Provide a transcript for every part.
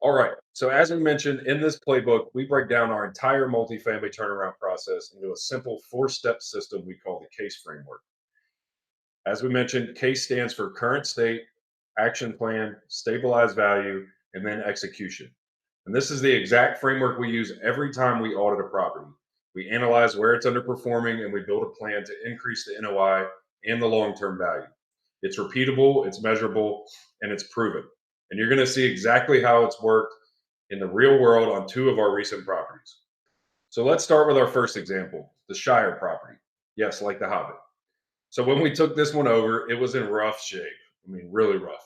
All right. So, as we mentioned in this playbook, we break down our entire multifamily turnaround process into a simple four-step system we call the CASE framework. As we mentioned, CASE stands for current state, action plan, stabilized value, and then execution. And this is the exact framework we use every time we audit a property. We analyze where it's underperforming and we build a plan to increase the NOI and the long term value. It's repeatable, it's measurable, and it's proven. And you're going to see exactly how it's worked in the real world on two of our recent properties. So let's start with our first example, the Shire property. Yes, like the Hobbit. So when we took this one over, it was in rough shape. I mean, really rough.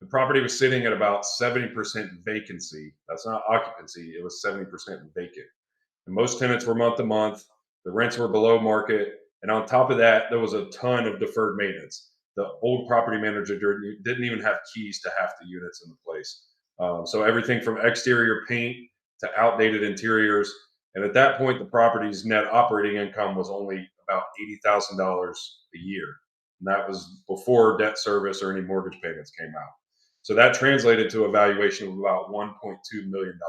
The property was sitting at about 70% vacancy. That's not occupancy, it was 70% vacant. And most tenants were month to month. The rents were below market. And on top of that, there was a ton of deferred maintenance. The old property manager didn't even have keys to half the units in the place. So everything from exterior paint to outdated interiors. And at that point, the property's net operating income was only about $80,000 a year. And that was before debt service or any mortgage payments came out. So that translated to a valuation of about $1.2 million.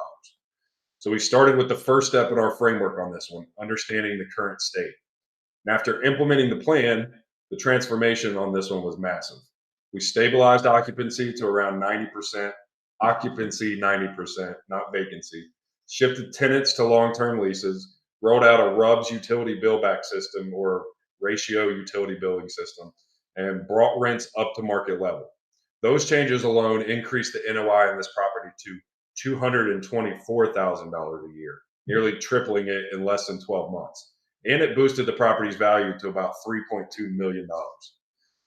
So we started with the first step in our framework on this one, understanding the current state. And after implementing the plan, the transformation on this one was massive. We stabilized occupancy to around 90%, occupancy 90%, not vacancy, shifted tenants to long term leases, rolled out a RUBS utility bill back system or ratio utility billing system, and brought rents up to market level. Those changes alone increased the NOI in this property to $224,000 a year, nearly tripling it in less than 12 months. And it boosted the property's value to about $3.2 million.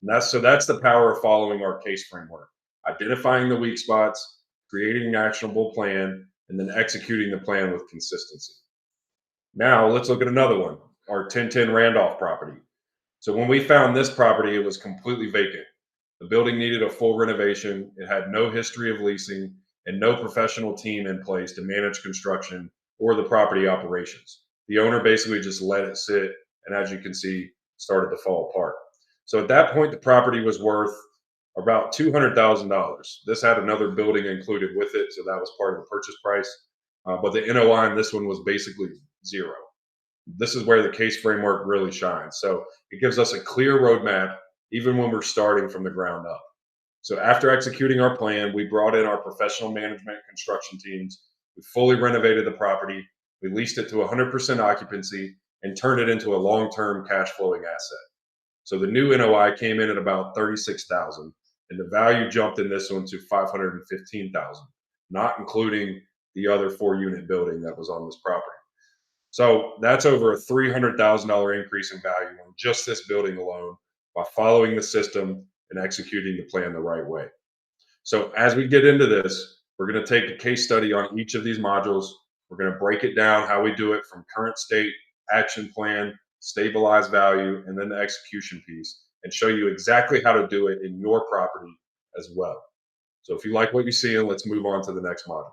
And that's the power of following our case framework, identifying the weak spots, creating an actionable plan, and then executing the plan with consistency. Now let's look at another one, our 1010 Randolph property. So when we found this property, it was completely vacant. The building needed a full renovation. It had no history of leasing and no professional team in place to manage construction or the property operations. The owner basically just let it sit, and as you can see, started to fall apart. So at that point, the property was worth about $200,000. This had another building included with it, so that was part of the purchase price. But the NOI on this one was basically zero. This is where the case framework really shines. So it gives us a clear roadmap, even when we're starting from the ground up. So after executing our plan, we brought in our professional management construction teams. We fully renovated the property. We leased it to 100% occupancy and turned it into a long-term cash flowing asset. So the new NOI came in at about 36,000, and the value jumped in this one to 515,000, not including the other four-unit building that was on this property. So that's over a $300,000 increase in value on just this building alone by following the system and executing the plan the right way. So as we get into this, we're going to take a case study on each of these modules. We're going to break it down how we do it from current state, action plan, stabilized value, and then the execution piece, and show you exactly how to do it in your property as well. So if you like what you see, let's move on to the next module.